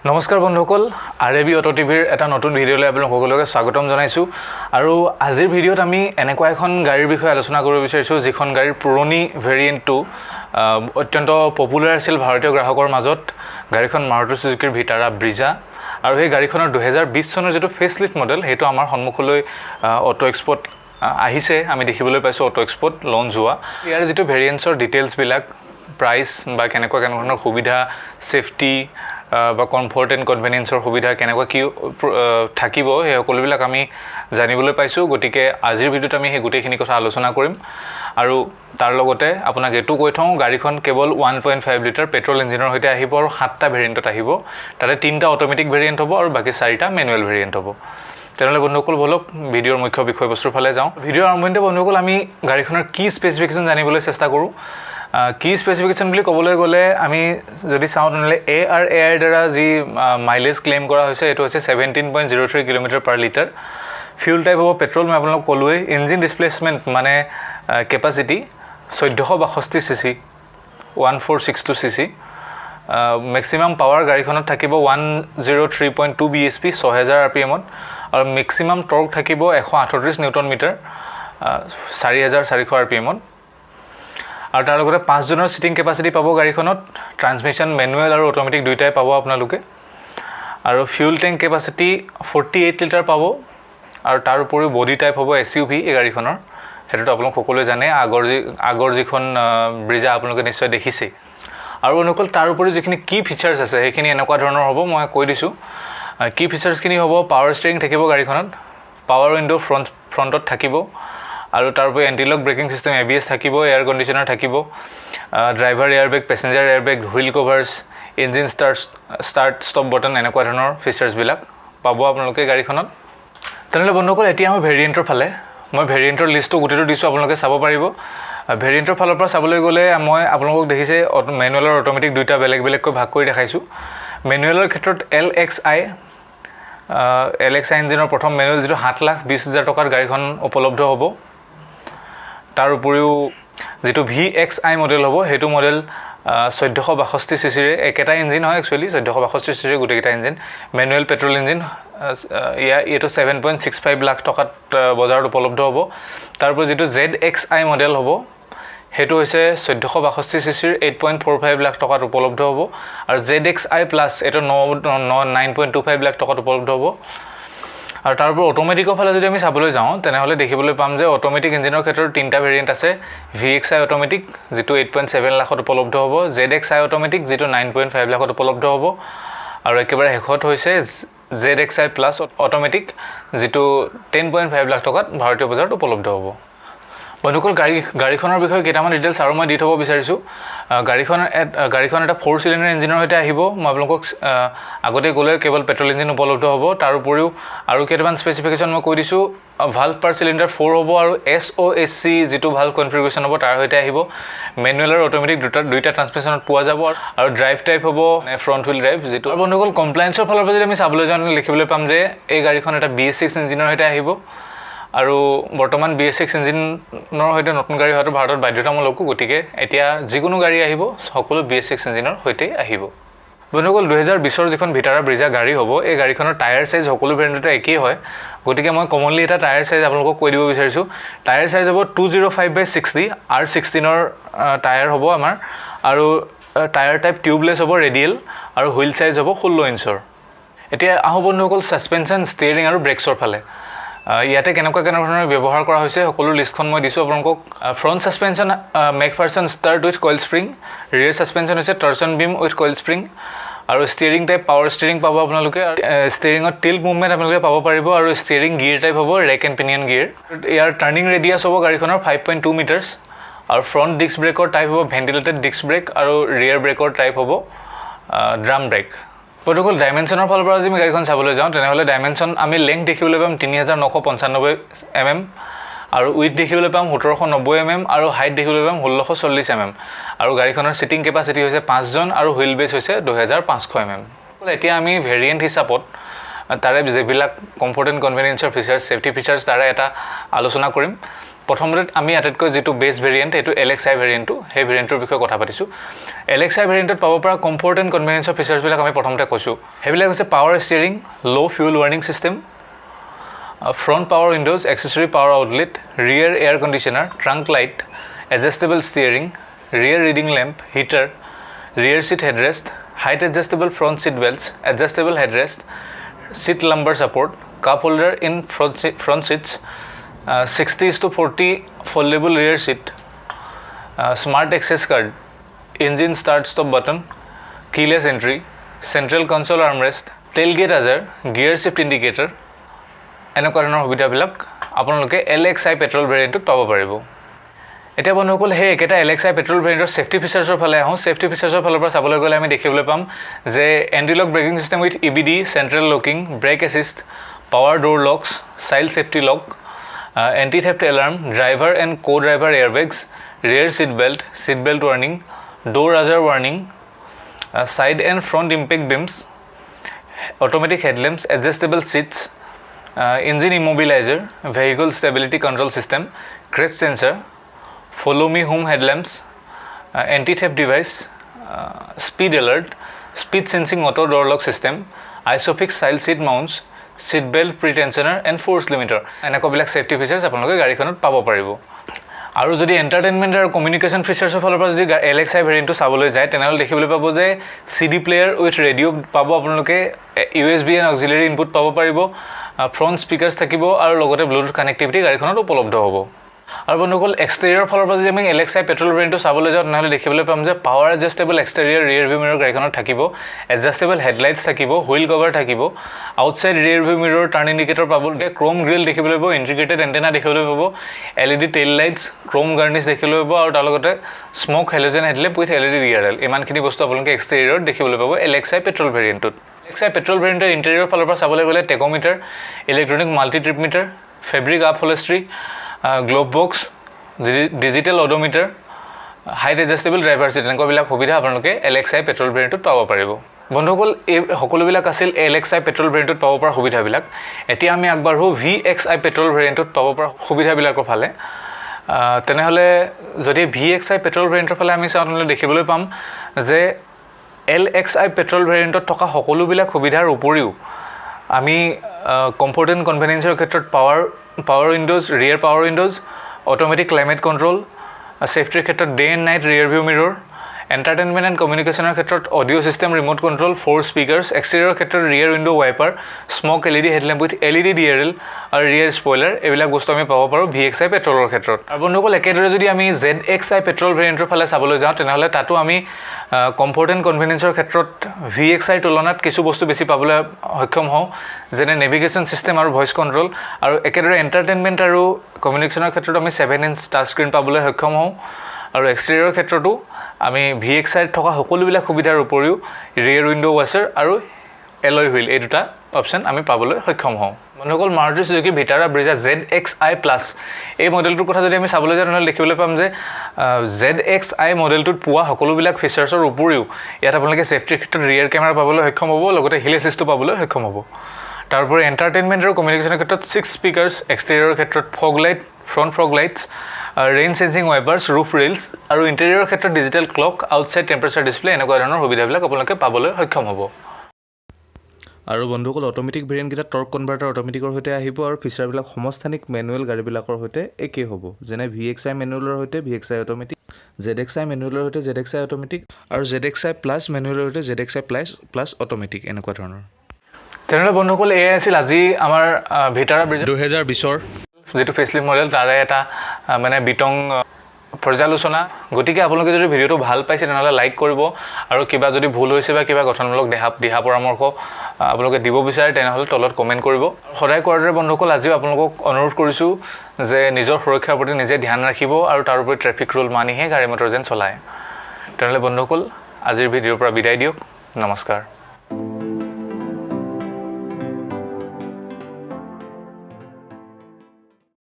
নমস্কাৰ বন্ধুসকল RAB auto টিভিৰ এটা নতুন ভিডিঅ'লৈ আপোনালোক সকলোকে স্বাগতম জনাইছোঁ আৰু আজিৰ ভিডিঅ'ত আমি এনেকুৱা এখন গাড়ীৰ বিষয়ে আলোচনা কৰিব বিচাৰিছোঁ যিখন গাড়ীৰ পুৰণি ভেৰিয়েণ্টটো অত্যন্ত পপুলাৰ আছিল ভাৰতীয় গ্ৰাহকৰ মাজত গাড়ীখন মাৰুতি সুজুকিৰ ভিটাৰা ব্ৰিজা আৰু এই গাড়ীখনৰ 2020 চনৰ যেটো ফেচলিফ্ট মডেল হেতু আমাৰ সন্মুখলৈ অটো এক্সপোত আহিছে আমি দেখিবলৈ পাইছো অটো এক্সপোত লঞ্চ হোৱা ইয়াৰ যেটো ভেৰিয়েন্টছৰ ডিটেইলছ বিলাক প্ৰাইস বা কেনেকুৱা কেনেকুৱা সুবিধা সেফটি বা কমফৰ্ট এণ্ড কনভেনিয়েন্সৰ সুবিধা কেনেকুৱা কি থাকিব এই সকলোবিলাক আমি জানিবলৈ পাইছো গতিকে আজিৰ ভিডিঅ'ত আমি এই গোটেইখিনি কথা আলোচনা কৰিম আৰু তাৰ লগতে আপোনাক এটো কৈ থওঁ গাড়ীখন কেৱল 1.5 লিটাৰ পেট্ৰল ইঞ্জিনৰ হৈতে আহিব আৰু 7টা ভেৰিয়েণ্টত আহিব তাতে 3টা অটোমেটিক ভেৰিয়েণ্ট হ'ব আৰু বাকি 4টা মেনুৱেল ভেৰিয়েণ্ট হ'ব তেনেহলে বন্ধুসকল বলক ভিডিঅ'ৰ মুখ্য বিষয়বস্তুৰ ফালে যাওঁ ভিডিঅ'ৰ আৰম্ভণিতে বন্ধুসকল আমি গাড়ীখনৰ কি স্পেচিফিকেশন জানিবলৈ চেষ্টা কৰো কি স্পেচিফিকেশন বুলি ক'বলৈ গ'লে আমি যদি চাওঁ তেনেহলে ARAI দ্বাৰা যি মাইলেজ ক্লেম কৰা হৈছে এটো হৈছে 17.03 কিলোমিটাৰ পাৰ লিটাৰ ফিউল টাইপ হ'ব পেট্ৰল মই আপোনাক ক'লোৱে ইঞ্জিন ডিসপ্লেসমেন্ট মানে capacity 1462 CC 1462 CC maximum power গাড়ীখনত থাকিব 103.2 bhp 6000 rpm আৰু ম্যাক্সিমাম টৰ্ক থাকিব 138 নিউটন মিটাৰ 4400 rpm আৰু তাৰ লগতে 5 জনৰ সিটিং কেপাসিটি পাব গাড়ীখনত ট্ৰান্সমিশন মেনুৱেল আৰু অটোমেটিক দুইটাই পাব আপোনালোকে আৰু ফিউল ট্যাঙ্ক কেপাসিটি 48 লিটাৰ পাব আৰু তাৰ উপৰিও বডি টাইপ হ'ব SUV এই গাড়ীখনৰ হেতু আপোনালোক সকলোৱে জানে আগৰ যিখন ব্ৰিজা আপোনালোকে নিশ্চয় দেখিছে আৰু অনুকল তাৰ উপৰি যিখিনি কি ফিচাৰ্স আছে সেইখিনি এনেকুৱা ধৰণৰ হ'ব মই কৈ দিছো কি ফিচাৰ্স খিনি হ'ব পাৱাৰ ষ্টিয়াৰিং থাকিব গাড়ীখনত পাৱাৰ উইন্ডো ফ্ৰন্টত থাকিব আৰু তাৰ উপৰি anti lock braking system ABS থাকিব এয়াৰ কন্ডিশনাৰ থাকিব driver airbag passenger airbag wheel covers engine start stop button এনেকুৱা ধৰণৰ ফিচাৰ্স বিলাক পাব আপোনালোকে গাড়ীখনত তেনেহলে বন্ধুসকল এতিয়া আমি ভেৰিয়েন্টৰ ফালে মই ভেৰিয়েন্টৰ লিষ্টটো গুটেটো দিছো আপোনালোকে চাব পাৰিব ভেৰিয়েন্টৰ ফালৰ পৰা চাবলৈ গ'লে মই আপোনালোকক দেখিছে মেনুৱেল আৰু অটোমেটিক দুইটা বেলেগ বেলেগকৈ ভাগ কৰি দেখাইছো মেনুৱেলৰ ক্ষেত্ৰত LXI ইঞ্জিনৰ প্ৰথম মেনুৱেল যেটো 7,20,000 টকাৰ গাড়ীখন উপলব্ধ হ'ব তাৰ উপৰিও যেটো VXI মডেল হ'ব হেতু মডেল 1462 সিসিৰ একেটা ইঞ্জিন হয় একচুয়ালি 1462 সিসিৰ গুটেকেটা ইঞ্জিন মেনুৱেল পেট্ৰল ইঞ্জিন এটো 7.65 লাখ টকাত বজাৰত উপলব্ধ হ'ব তাৰ উপৰি যেটো ZXI মডেল হ'ব হেতু হৈছে 1462 সিসিৰ 8.45 লাখ টকাত উপলব্ধ হ'ব আৰু ZXI প্লাস এটো 9.25 লাখ টকাত উপলব্ধ হ'ব আৰু তাৰ উপৰি অটোমেটিকৰ ফালে যদি আমি চাবলৈ যাওঁ তেনেহলে দেখিবলৈ পাম যে অটোমেটিক ইঞ্জিনৰ ক্ষেত্ৰত 3টা ভেৰিয়েন্ট আছে VXI অটোমেটিক যেটো 8.7 লাখত উপলব্ধ হ'ব ZXI অটোমেটিক যেটো 9.5 লাখত উপলব্ধ হ'ব আৰু একেবাৰে হেকত হৈছে ZXI প্লাস অটোমেটিক যেটো 10.5 লাখ টকাত ভাৰতীয় বজাৰত উপলব্ধ হ'ব বন্ধুসকল গাড়ীখনৰ বিষয়ে কেইটামান ডিটেইলছ আৰু মই দি থব বিচাৰিছো গাড়ীখন এটা 4 সিলিন্ডাৰ ইঞ্জিনৰ হৈতে আহিব মই আপোনালোকক আগতে গলে কেৱল পেট্ৰল ইঞ্জিন উপলব্ধ হ'ব তাৰ উপৰিও আৰু কেইটামান স্পেচিফিকেশন মই কৈ দিছো ভালভ পাৰ সিলিন্ডাৰ 4 হ'ব আৰু SOHC যেটো ভাল কনফিগাৰেশন হ'ব তাৰ হৈতে আহিব মেনুৱেল আৰু অটোমেটিক দুইটা ট্ৰান্সমিশনত পোৱা যাব আৰু ড্ৰাইভ টাইপ হ'ব ফ্ৰন্ট হুইল ড্ৰাইভ যেটো বন্ধুসকল কমপ্লায়েন্সৰ ফালৰ পৰা যদি আমি চাবলৈ যাওঁ লিখিবলৈ পাম যে এই গাড়ীখন এটা BS6 ইঞ্জিনৰ হৈতে আহিব আৰু বৰ্তমান BS6 ইঞ্জিনৰ হৈতে নতুন গাড়ী হয়তো ভাৰতত বাধ্যতামূলক গতিকে এতিয়া যিকোনো গাড়ী আহিব সকলো BS6 ইঞ্জিনৰ হৈতে আহিব বন্ধুসকল 2020 ৰ যিখন ভিটাৰা ব্ৰিজা গাড়ী হ'ব এই গাড়ীখনৰ টায়াৰ সাইজ সকলো ভেৰিয়েণ্টতে একেই হয় গতিকে মই কমনলি এটা টায়াৰ সাইজ আপোনালোকক কৈ দিব বিচাৰিছো টায়াৰ সাইজ হ'ব 205/60 R16 ৰ টায়াৰ হ'ব আমাৰ আৰু টায়াৰ টাইপ টিউবলেছ হ'ব ৰেডিয়েল আৰু হুইল সাইজ হ'ব 16 ইঞ্চৰ এতিয়া আহো বন্ধুসকল সাসপেনশন ষ্টিয়াৰিং আৰু ব্ৰেকছৰ ফালে ইয়াতে কেনেকুৱা ধৰণৰ ব্যৱহাৰ কৰা হৈছে সকলো লিষ্টখন মই দিছো আপোনালোকক front suspension MacPherson strut with coil spring rear suspension হৈছে torsion beam with coil spring আৰু ষ্টিয়াৰিং টাইপ পাৱাৰ ষ্টিয়াৰিং পাব আপোনালোকে ষ্টিয়াৰিঙত টিল্ট মুভমেন্ট আপোনালোকে পাব পাৰিব আৰু ষ্টিয়াৰিং গিয়াৰ টাইপ হ'ব ৰেক এণ্ড পিনিয়ন গিয়াৰ ইয়াৰ টাৰ্নিং ৰেডিয়াছ হ'ব গাড়ীখনৰ 5.2 মিটাৰছ আৰু ফ্ৰন্ট ডিস্ক ব্ৰেকৰ টাইপ হ'ব ভেন্টিলেটেড ডিস্ক ব্ৰেক আৰু ৰিয়াৰ ব্ৰেকৰ টাইপ হ'ব ড্ৰাম ব্ৰেক বন্ধুসকল ডাইমেনশনৰ ফালৰ পৰা যদি গাড়ীখন চাবলৈ যাওঁ তেনেহলে ডাইমেনশন আমি লেংথ দেখিবলৈ পাম 3995 mm আৰু উইথ দেখিবলৈ পাম 1790 mm আৰু হাইট দেখিবলৈ পাম 1640 mm আৰু গাড়ীখনৰ সিটিং কেপাসিটি হৈছে 5 জন আৰু হুইল বেস হৈছে 2500 mm এতিয়া আমি ভেৰিয়েন্ট হিচাপত তাৰে যেবিলাক কমফৰ্ট এণ্ড কনভেনিয়েন্সৰ ফিচাৰ্স সেফটি ফিচাৰ্স তাৰে এটা আলোচনা কৰিম প্ৰথমতে আমি আটাইতকৈ যেটো বেস ভেৰিয়েন্ট এটো LXi ভেৰিয়েন্টটো হে ভেৰিয়েন্টৰ বিষয়ে কথা পাতিছো LXi ভেৰিয়েন্টত পাব পৰা comfort and convenience of features বিলাক আমি প্ৰথমতে কৈছো হেবিলাক হৈছে পাৱাৰ ষ্টিয়াৰিং লো fuel warning system front power windows accessory power outlet rear air conditioner trunk light adjustable steering rear reading lamp heater rear seat headrest height adjustable front seat belts adjustable headrest seat lumbar support cup holder in front seats 60:40 foldable rear seat smart access card engine start stop button keyless entry central console armrest tailgate hazard gear shift indicator এনেকুৱা ধৰণৰ সুবিধাবিলাক আপোনালোকে LXi petrol ভেৰিয়েন্টত পাব পাৰিব এতিয়া বন্ধুসকল হে একেটা LXi পেট্ৰল ভেৰিয়েন্টৰ সেফটি ফিচাৰ্ছৰ ফালে আহো সেফটি ফিচাৰ্ছৰ ফালৰ পৰা চাবলৈ গ'লে আমি দেখিবলৈ পাম যে anti lock braking system with EBD central locking brake assist power door locks child safety lock anti theft alarm driver and co driver airbags rear seat belt warning door ajar warning side and front impact beams automatic headlamps adjustable seats engine immobilizer vehicle stability control system crash sensor follow me home headlamps anti theft device speed alert speed sensing auto door lock system isofix child seat mounts seat belt pre-tensioner and force limiter এনেকবিলাক safety features আপোনালোকে গাড়ীখনত পাব পাৰিব আৰু যদি entertainment আৰু communication ফিচাৰ্ছৰ ফালৰ পৰা যদি LXi ভেৰিয়েন্টটো চাবলৈ যায় তেনেহলে দেখিবলৈ পাব যে CD প্লেয়াৰ উইথ ৰেডিঅ' পাব আপোনালোকে USB এণ্ড অক্সিলাৰি ইনপুট পাব পাৰিব ফ্ৰণ্ট স্পিকাৰ্ছ থাকিব আৰু লগতে ব্লুটুথ কানেক্টিভিটি গাড়ীখনত উপলব্ধ হ'ব আৰু বন্ধুসকল এক্সটেৰিয়ৰ ফালৰ পৰা যদি আমি LXi পেট্ৰল ভেৰিয়েন্টটো চাবলৈ যাওঁ তেনেহলে দেখিবলৈ পাম যে power adjustable exterior rear view mirror গাড়ীখনত থাকিব এডজাষ্টেবল হেডলাইটছ থাকিব হুইল কভাৰ থাকিব outside rear view mirror turn indicator পাব ক্ৰোম গ্ৰিল দেখিবলৈ পাব ইন্টিগ্ৰেটেড এণ্টেনা দেখিবলৈ পাব LED tail lights chrome garnish দেখিবলৈ পাব আৰু তাৰ লগতে smoke halogen headlamp with LED rear rail ইমানখিনি বস্তু আপোনালোকে এক্সটেৰিয়ৰত দেখিবলৈ পাব LXi পেট্ৰল ভেৰিয়েন্টত LXi পেট্ৰল ভেৰিয়েন্টৰ ইণ্টেৰিয়ৰ ফালৰ পৰা চাবলৈ গ'লে tachometer electronic multi trip meter fabric upholstery glove box digital odometer height adjustable driver seat এনেকুৱাবিলাক সুবিধা আপোনালোকে LXi পেট্ৰল ভেৰিয়েন্টত পাব পাৰিব বন্ধুসকল এই সকলোবিলাক আছিল LXi পেট্ৰল ভেৰিয়েন্টত পাব পৰা সুবিধাবিলাক এতিয়া আমি আগবাঢ়ো VXi পেট্ৰল ভেৰিয়েন্টত পাব পৰা সুবিধাবিলাকৰ ফালে তেনেহলে যদি VXi পেট্ৰল ভেৰিয়েন্টৰ ফালে আমি চাওঁ তেনেহলে দেখিবলৈ পাম যে LXi পেট্ৰল ভেৰিয়েন্টত থকা সকলোবিলাক সুবিধাৰ উপৰিও আমি কমফৰ্ট এণ্ড কনভেনিয়েন্সৰ ক্ষেত্ৰত power windows rear power windows automatic climate control সেফটিৰ ক্ষেত্ৰত day and night rear view mirror entertainment and কমিউনিকেশ্যনৰ ক্ষেত্ৰত audio' system remote control 4 speakers এক্সটেৰিয়ৰৰ ক্ষেত্ৰত rear window wiper smoke LED headlamp with LED DRL আৰু ৰিয়াৰ স্পইলাৰ এইবিলাক বস্তু আমি পাব পাৰোঁ VXi পেট্ৰলৰ ক্ষেত্ৰত আৰু বন্ধুসকল একেদৰে যদি আমি ZXi পেট্ৰল ভেৰিয়েন্টৰ ফালে চাবলৈ যাওঁ তেনেহ'লে তাতো আমি কমফৰ্ট এণ্ড কনভেনিয়েন্সৰ ক্ষেত্ৰত VXiৰ তুলনাত কিছু বস্তু বেছি পাবলৈ সক্ষম হওঁ যেনে নেভিগেশ্যন চিষ্টেম আৰু ভইচ কণ্ট্ৰোল আৰু একেদৰে এণ্টাৰটেইনমেণ্ট আৰু কমিউনিকেশ্যনৰ ক্ষেত্ৰত আমি 7-inch টাচ স্ক্ৰীণ পাবলৈ সক্ষম হওঁ আৰু এক্সটেৰিয়ৰৰ ক্ষেত্ৰতো আমি VXiৰ থকা সকলোবিলাক সুবিধাৰ উপৰিও ৰিয়াৰ উইণ্ডো ৱাছাৰ আৰু এলয় হুইল এই দুটা অপশ্যন আমি পাবলৈ সক্ষম হওঁ বন্ধুসকল Maruti Suzuki Vitara Brezza ZXi plus এই মডেলটোৰ কথা যদি আমি চাবলৈ যাওঁ তেনেহ'লে দেখিবলৈ পাম যে ZXi মডেলটোত পোৱা সকলোবিলাক ফিচাৰ্ছৰ উপৰিও ইয়াত আপোনালোকে সেফটিৰ ক্ষেত্ৰত ৰিয়াৰ কেমেৰা পাবলৈ সক্ষম হ'ব লগতে হিল এছিষ্টো পাবলৈ সক্ষম হ'ব তাৰোপৰি এণ্টাৰটেইনমেণ্ট আৰু কমিউনিকেশ্যনৰ ক্ষেত্ৰত 6 স্পিকাৰ্ছ এক্সটেৰিয়ৰৰ ক্ষেত্ৰত fog light front fog lights rain sensing wipers roof rails আৰু ইণ্টেৰিয়ৰৰ ক্ষেত্ৰত digital clock outside temperature display এনেকুৱা ধৰণৰ সুবিধাবিলাক আপোনালোকে পাবলৈ সক্ষম হ'ব আৰু বন্ধুসকল অটোমেটিক ভেৰিয়েণ্টকেইটা টৰ্ক কনভাৰ্টাৰ অটোমেটিকৰ সৈতে আহিব আৰু ফিচাৰবিলাক সমস্থানিক মেনুৱেল গাড়ীবিলাকৰ সৈতে একেই হ'ব যেনে VXi মেনুৱেলৰ সৈতে VXi অটোমেটিক ZXi মেনুৱেলৰ সৈতে ZXi অটোমেটিক আৰু ZXi প্লাছ মেনুৱেলৰ সৈতে ZXi প্লাছ অটোমেটিক এনেকুৱা ধৰণৰ তেনেহ'লে বন্ধুসকল এয়া আছিল আজি আমাৰ ভিটাৰা ব্ৰিজা 2020ৰ যেটো ফেচলিফ্ট মডেল তাৰে এটা মানে বিটং পৰ্যালোচনা গতিকে আপোনালোকে যদি ভিডিঅ'টো ভাল পাইছে তেনেহ'লে লাইক কৰিব আৰু কিবা যদি ভুল হৈছে বা কিবা গঠনমূলক দিহা পৰামৰ্শ আপোনালোকে দিব বিচাৰে তেনেহ'লে তলত কমেণ্ট কৰিব সদায় কৰাৰ দৰে বন্ধুসকল আজিও আপোনালোকক অনুৰোধ কৰিছোঁ যে নিজৰ সুৰক্ষাৰ প্ৰতি নিজে ধ্যান ৰাখিব আৰু তাৰ উপৰি ট্ৰেফিক ৰুল মানিহে গাড়ী মটৰ যেন চলায় তেনেহ'লে বন্ধুসকল আজিৰ ভিডিঅ'ৰ পৰা বিদায় দিয়ক নমস্কাৰ